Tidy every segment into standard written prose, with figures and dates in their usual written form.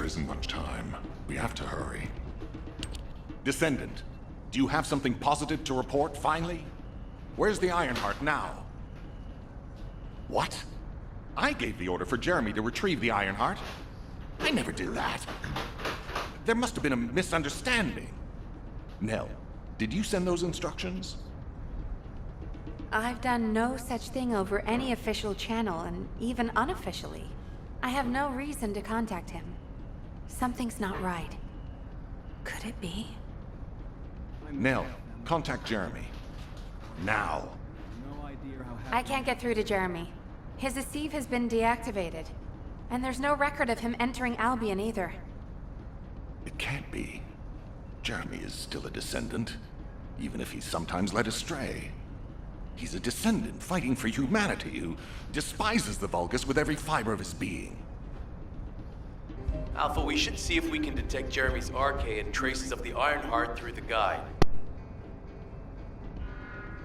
There isn't much time. We have to hurry. Descendant, do you have something positive to report, finally? Where's the Ironheart now? What? I gave the order for Jeremy to retrieve the Ironheart. I never did that. There must have been a misunderstanding. Nell, did you send those instructions? I've done no such thing over any official channel, and even unofficially. I have no reason to contact him. Something's not right. Could it be? Nell, contact Jeremy. Now. I can't get through to Jeremy. His Deceive has been deactivated. And there's no record of him entering Albion either. It can't be. Jeremy is still a Descendant, even if he's sometimes led astray. He's a Descendant fighting for humanity who despises the Vulgus with every fiber of his being. Alpha, we should see if we can detect Jeremy's RK and traces of the Ironheart through the guide.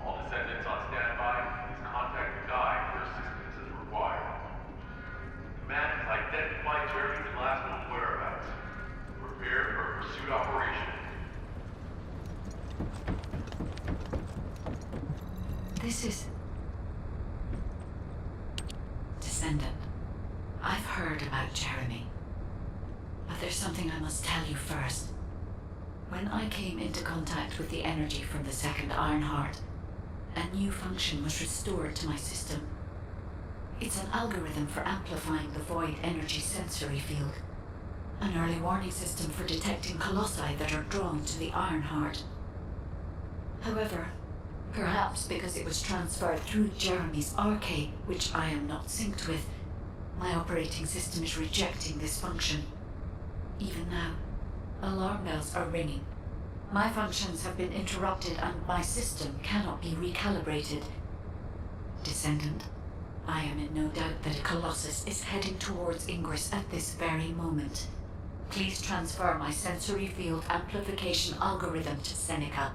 All Descendants on standby. Please contact the guide for assistance as required. Command has identified Jeremy's last known whereabouts. Prepare for a pursuit operation. This is... Descendant. I've heard about Jeremy. But there's something I must tell you first. When I came into contact with the energy from the second Ironheart, a new function was restored to my system. It's an algorithm for amplifying the void energy sensory field. An early warning system for detecting colossi that are drawn to the Ironheart. However, perhaps because it was transferred through Jeremy's RK, which I am not synced with, my operating system is rejecting this function. Even now, alarm bells are ringing. My functions have been interrupted and my system cannot be recalibrated. Descendant, I am in no doubt that a Colossus is heading towards Ingress at this very moment. Please transfer my sensory field amplification algorithm to Seneca.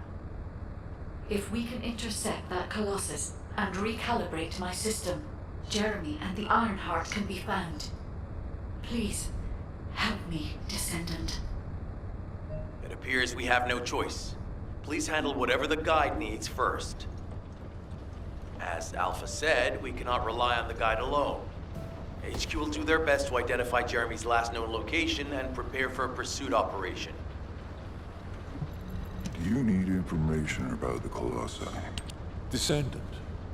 If we can intercept that Colossus and recalibrate my system, Jeremy and the Ironheart can be found. Please, help me, Descendant. It appears we have no choice. Please handle whatever the guide needs first. As Alpha said, we cannot rely on the guide alone. HQ will do their best to identify Jeremy's last known location and prepare for a pursuit operation. Do you need information about the Colossi? Descendant,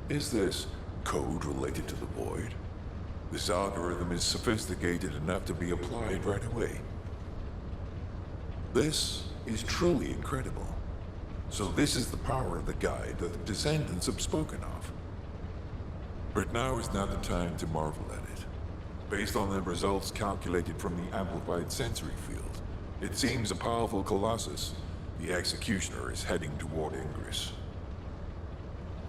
is this code related to the Void? This algorithm is sophisticated enough to be applied right away. This is truly incredible. So this is the power of the guide that the Descendants have spoken of. But now is not the time to marvel at it. Based on the results calculated from the amplified sensory field, it seems a powerful Colossus, the Executioner, is heading toward Ingress.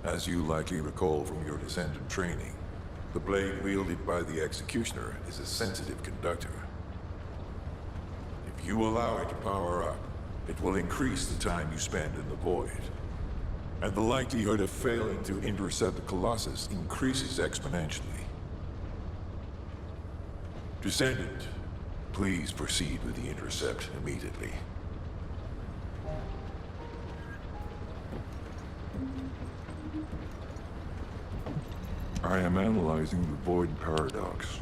As you likely recall from your Descendant training, the blade wielded by the Executioner is a sensitive conductor. If you allow it to power up, it will increase the time you spend in the Void. And the likelihood of failing to intercept the Colossus increases exponentially. Descendant, please proceed with the intercept immediately. I am analyzing the Void Paradox.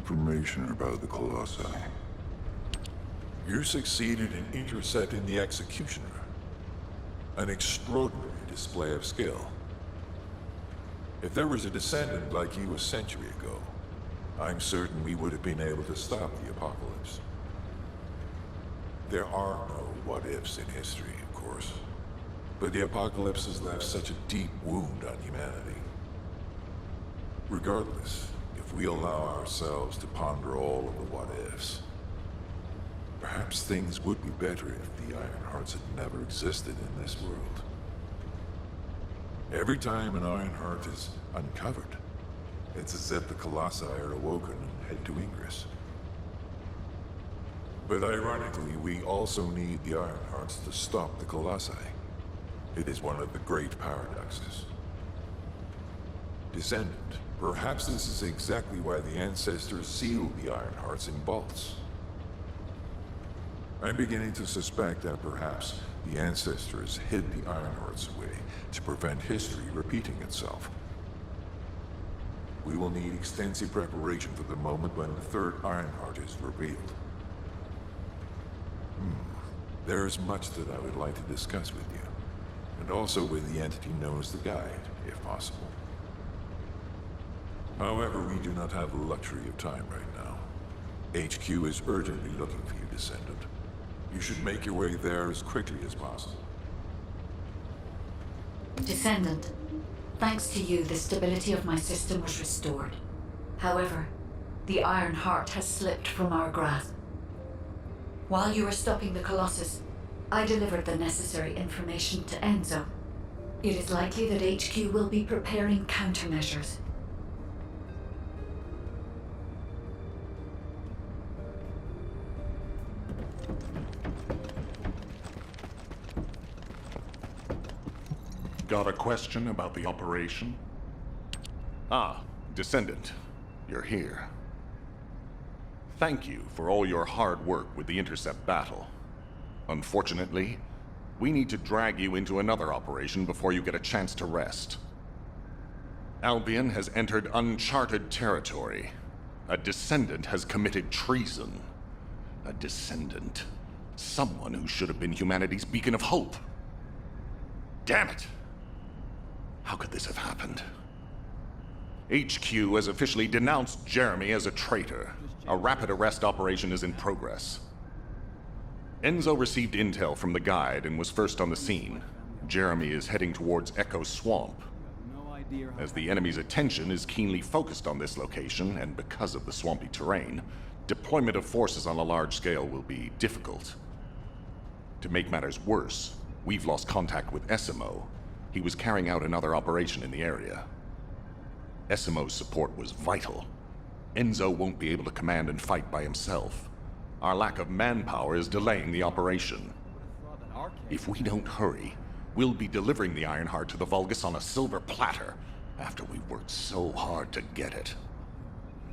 information about the Colossi. You succeeded in intercepting the Executioner. An extraordinary display of skill. If there was a Descendant like you a century ago, I'm certain we would have been able to stop the apocalypse. There are no what-ifs in history, of course. But the apocalypse has left such a deep wound on humanity. Regardless, if we allow ourselves to ponder all of the what-ifs, perhaps things would be better if the Ironhearts had never existed in this world. Every time an Ironheart is uncovered, it's as if the Colossi are awoken and head to Ingress. But ironically, we also need the Ironhearts to stop the Colossi. It is one of the great paradoxes. Descendant, perhaps this is exactly why the ancestors sealed the Ironhearts in vaults. I'm beginning to suspect that perhaps the ancestors hid the Ironhearts away to prevent history repeating itself. We will need extensive preparation for the moment when the third Ironheart is revealed. There is much that I would like to discuss with you, and also with the entity known as the Guide, if possible. However, we do not have the luxury of time right now. HQ is urgently looking for you, Descendant. You should make your way there as quickly as possible. Descendant, thanks to you, the stability of my system was restored. However, the Iron Heart has slipped from our grasp. While you were stopping the Colossus, I delivered the necessary information to Enzo. It is likely that HQ will be preparing countermeasures. Got a question about the operation? Ah, Descendant, you're here. Thank you for all your hard work with the Intercept battle. Unfortunately, we need to drag you into another operation before you get a chance to rest. Albion has entered uncharted territory. A Descendant has committed treason. A Descendant. Someone who should have been humanity's beacon of hope. Damn it! How could this have happened? HQ has officially denounced Jeremy as a traitor. A rapid arrest operation is in progress. Enzo received intel from the Guide and was first on the scene. Jeremy is heading towards Echo Swamp. As the enemy's attention is keenly focused on this location, and because of the swampy terrain, deployment of forces on a large scale will be difficult. To make matters worse, we've lost contact with Essimo. He was carrying out another operation in the area. Essimo's support was vital. Enzo won't be able to command and fight by himself. Our lack of manpower is delaying the operation. If we don't hurry, we'll be delivering the Ironheart to the Vulgus on a silver platter after we worked so hard to get it.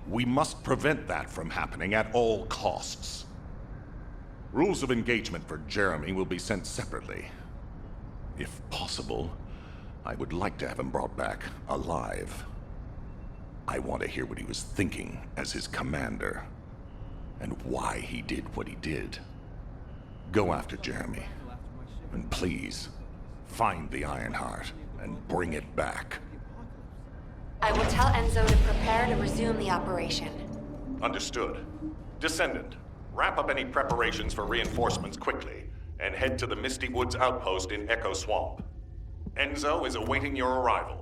We must prevent that from happening at all costs. Rules of engagement for Jeremy will be sent separately. If possible, I would like to have him brought back alive. I want to hear what he was thinking as his commander, and why he did what he did. Go after Jeremy, and please, find the Ironheart and bring it back. I will tell Enzo to prepare to resume the operation. Understood. Descendant, wrap up any preparations for reinforcements quickly, and head to the Misty Woods outpost in Echo Swamp. Enzo is awaiting your arrival.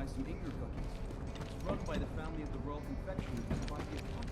buy some Inger cookies. It's run by the family of the Royal Confectioner who's 5 years old.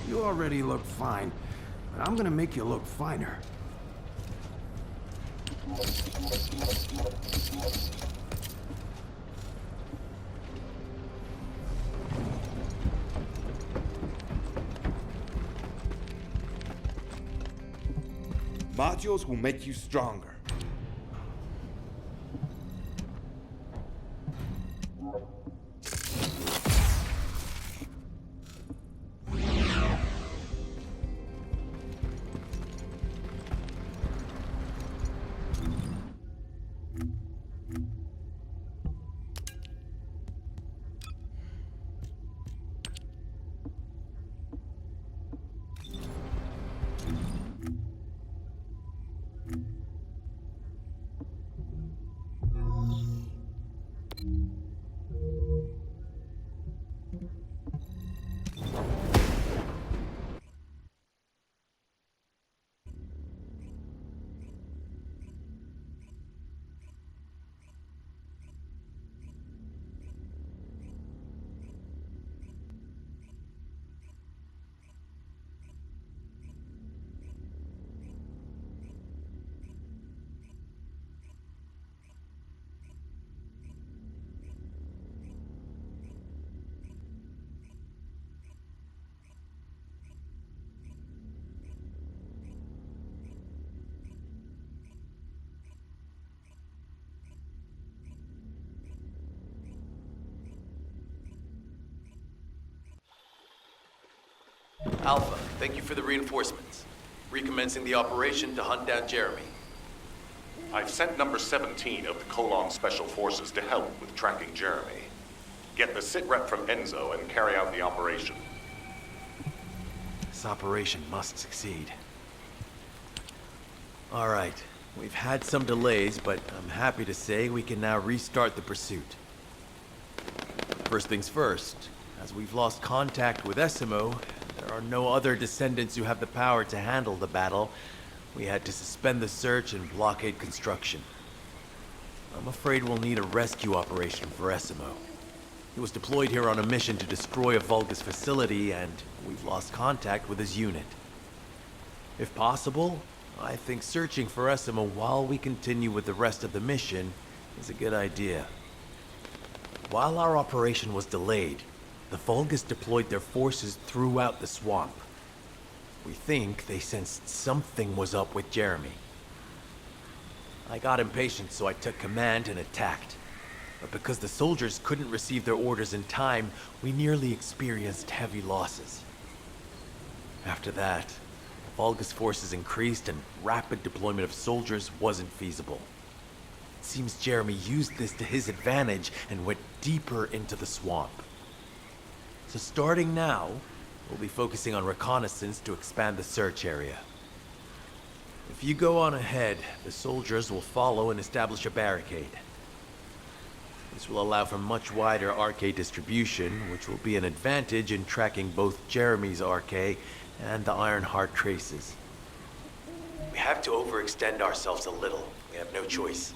You already look fine, but I'm gonna make you look finer. Modules will make you stronger. Alpha, thank you for the reinforcements. Recommencing the operation to hunt down Jeremy. I've sent number 17 of the Colon Special Forces to help with tracking Jeremy. Get the sitrep from Enzo and carry out the operation. This operation must succeed. All right, we've had some delays, but I'm happy to say we can now restart the pursuit. First things first, as we've lost contact with Essimo, there are no other descendants who have the power to handle the battle. We had to suspend the search and blockade construction. I'm afraid we'll need a rescue operation for Essimo. He was deployed here on a mission to destroy a Vulgus facility, and we've lost contact with his unit. If possible, I think searching for Essimo while we continue with the rest of the mission is a good idea. While our operation was delayed, the Vulgus deployed their forces throughout the swamp. We think they sensed something was up with Jeremy. I got impatient, so I took command and attacked. But because the soldiers couldn't receive their orders in time, we nearly experienced heavy losses. After that, Vulgus forces increased and rapid deployment of soldiers wasn't feasible. It seems Jeremy used this to his advantage and went deeper into the swamp. So starting now, we'll be focusing on reconnaissance to expand the search area. If you go on ahead, the soldiers will follow and establish a barricade. This will allow for much wider RK distribution, which will be an advantage in tracking both Jeremy's RK and the Ironheart traces. We have to overextend ourselves a little. We have no choice.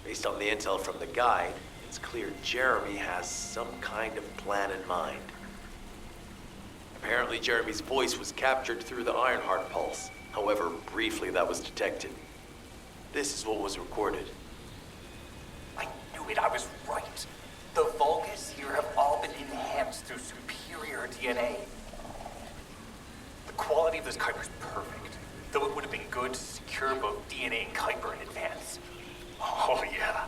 Based on the intel from the guide, it's clear Jeremy has some kind of plan in mind. Apparently, Jeremy's voice was captured through the Ironheart pulse. However, briefly that was detected. This is what was recorded. I knew it, I was right. The Vulgus here have all been enhanced through superior DNA. The quality of this Kuiper's perfect, though it would have been good to secure both DNA and Kuiper in advance. Oh yeah.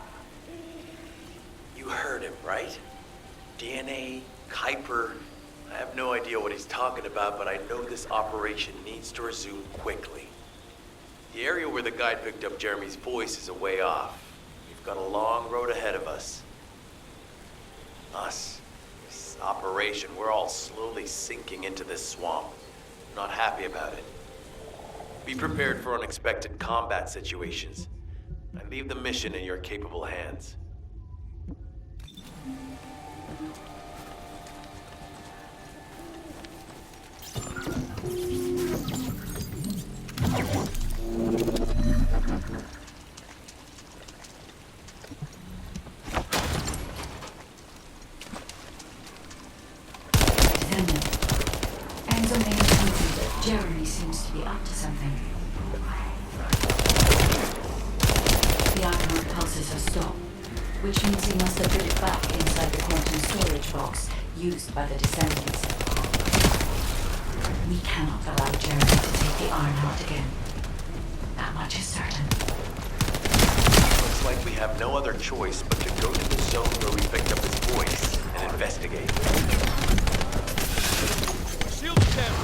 You heard him, right? DNA, Kuiper. I have no idea what he's talking about, but I know this operation needs to resume quickly. The area where the guide picked up Jeremy's voice is a way off. We've got a long road ahead of us. This operation, we're all slowly sinking into this swamp. Not happy about it. Be prepared for unexpected combat situations. I leave the mission in your capable hands. Descendant. Enzo made a note that Jeremy seems to be up to something. The Ironheart pulses have stopped, which means he must have put it back inside the quantum storage box used by the Descendants. We cannot allow Jeremy to take the Ironheart again. That much is certain. Looks like we have no other choice but to go to the zone where we picked up his voice and investigate. Shield attempt!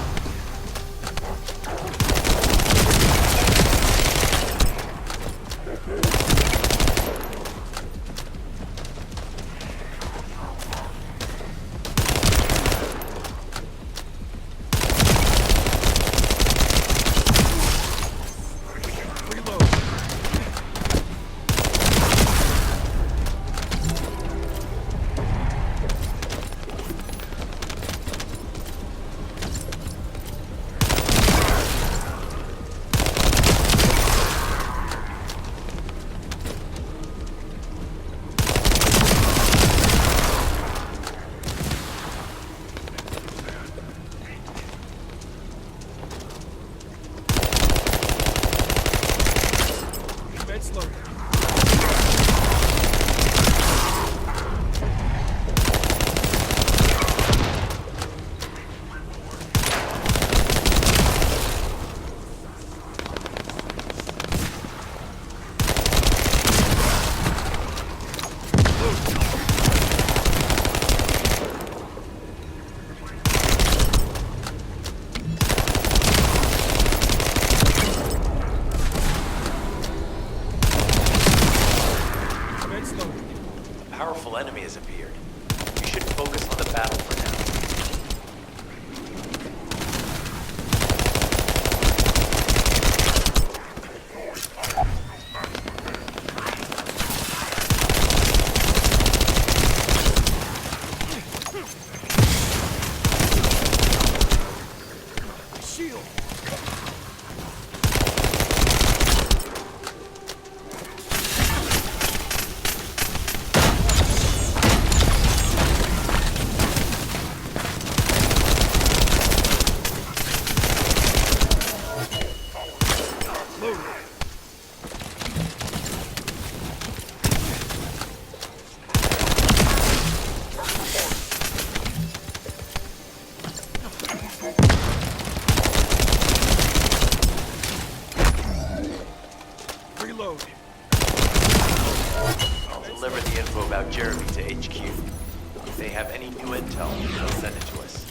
to us.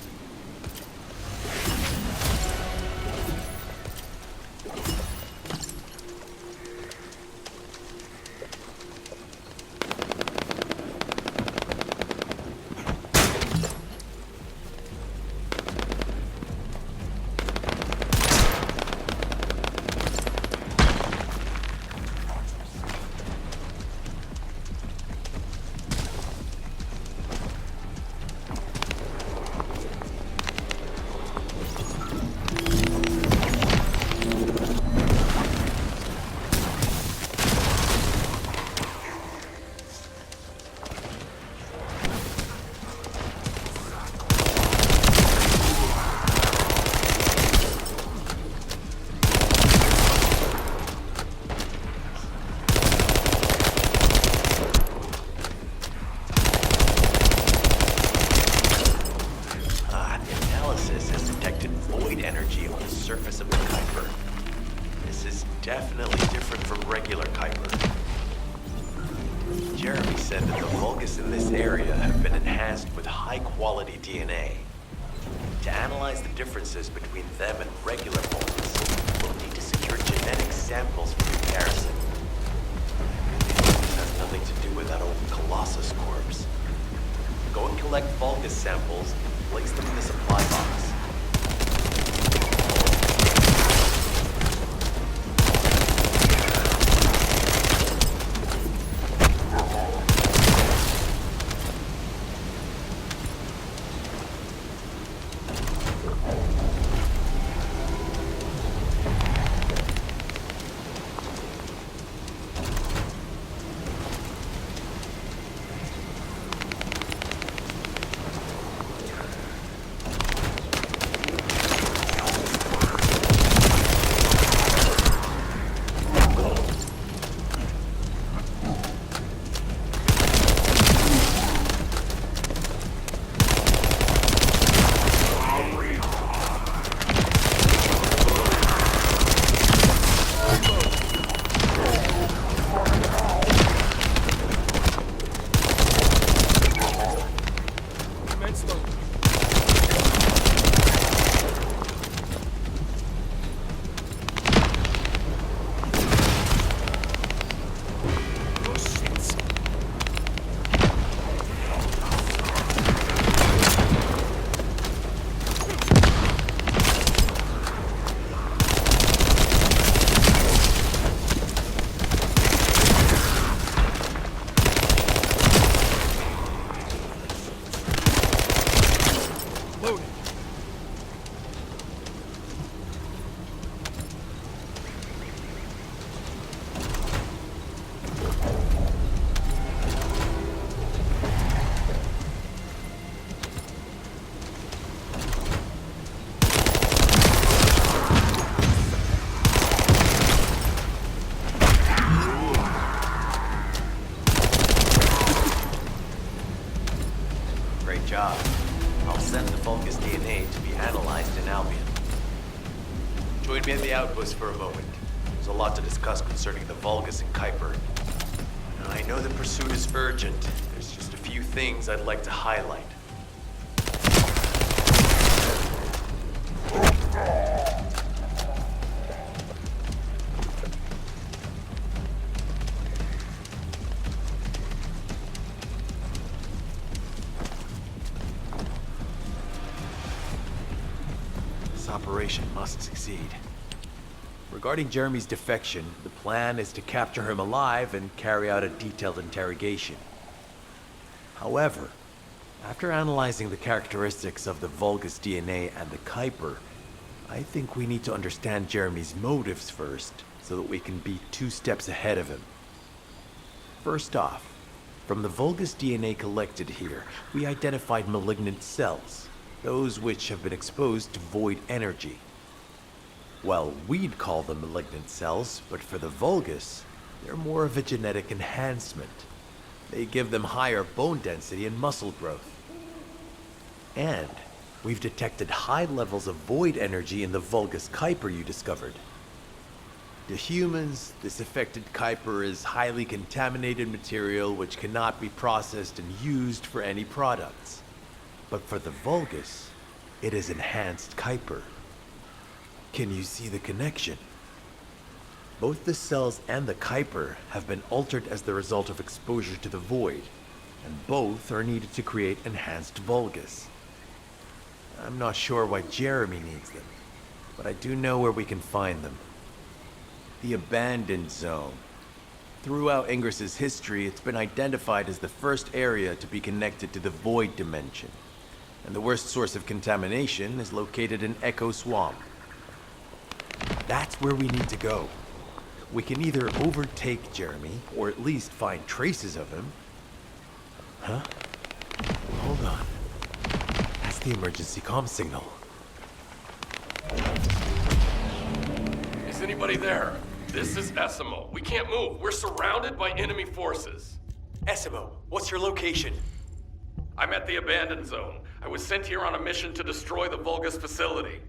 Surface of the Kuiper. This is definitely different from regular Kuiper. Jeremy said that the Vulgus in this area have been enhanced with high-quality DNA. To analyze the differences between them and regular Vulgus, we'll need to secure genetic samples for comparison. This has nothing to do with that old Colossus corpse. Go and collect Vulgus samples and place them in the supply box. I'll send the Vulgus DNA to be analyzed in Albion. Join me at the outpost for a moment. There's a lot to discuss concerning the Vulgus and Kuiper. I know the pursuit is urgent. There's just a few things I'd like to highlight. Operation must succeed. Regarding Jeremy's defection, the plan is to capture him alive and carry out a detailed interrogation. However, after analyzing the characteristics of the Vulgus DNA and the Kuiper, I think we need to understand Jeremy's motives first, so that we can be 2 steps ahead of him. First off, from the Vulgus DNA collected here, we identified malignant cells. Those which have been exposed to void energy. Well, we'd call them malignant cells, but for the Vulgus, they're more of a genetic enhancement. They give them higher bone density and muscle growth. And we've detected high levels of void energy in the Vulgus Kuiper you discovered. To humans, this affected Kuiper is highly contaminated material which cannot be processed and used for any products. But for the Vulgus, it is enhanced Kuiper. Can you see the connection? Both the cells and the Kuiper have been altered as the result of exposure to the void, and both are needed to create enhanced Vulgus. I'm not sure why Jeremy needs them, but I do know where we can find them. The Abandoned Zone. Throughout Ingris's history, it's been identified as the first area to be connected to the Void Dimension, and the worst source of contamination is located in Echo Swamp. That's where we need to go. We can either overtake Jeremy, or at least find traces of him. Huh? Hold on. That's the emergency comm signal. Is anybody there? This is Essimo. We can't move. We're surrounded by enemy forces. Essimo, what's your location? I'm at the Abandoned Zone. I was sent here on a mission to destroy the Vulgus facility.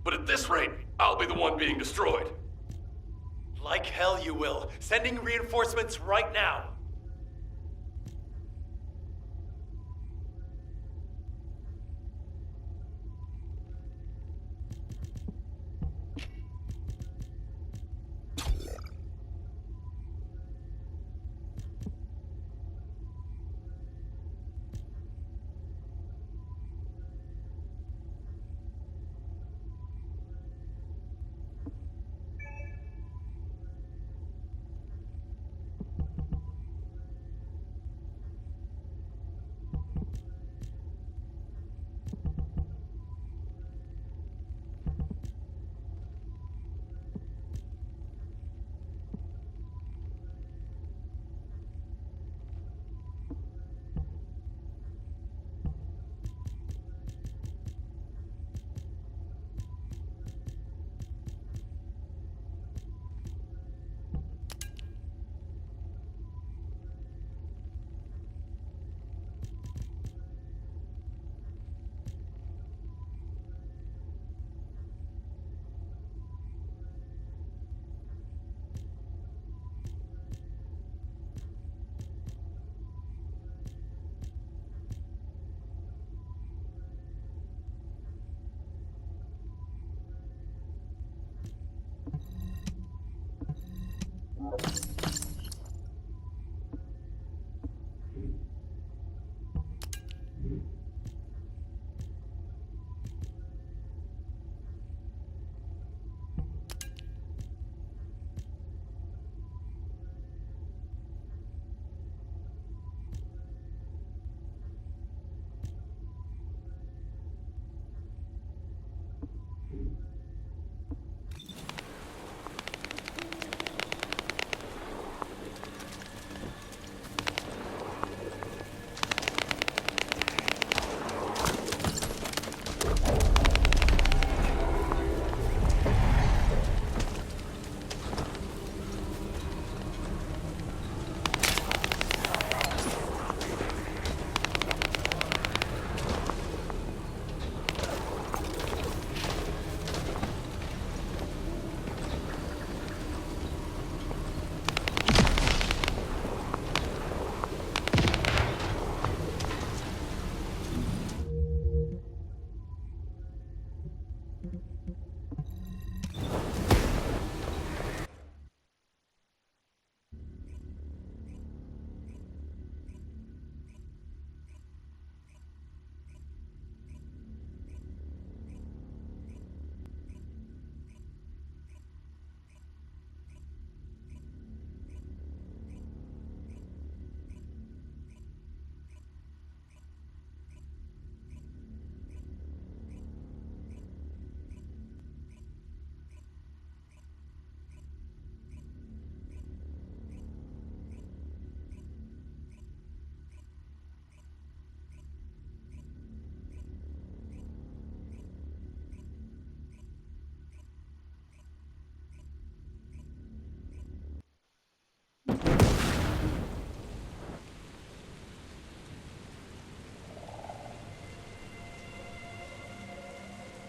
But at this rate, I'll be the one being destroyed. Like hell you will. Sending reinforcements right now.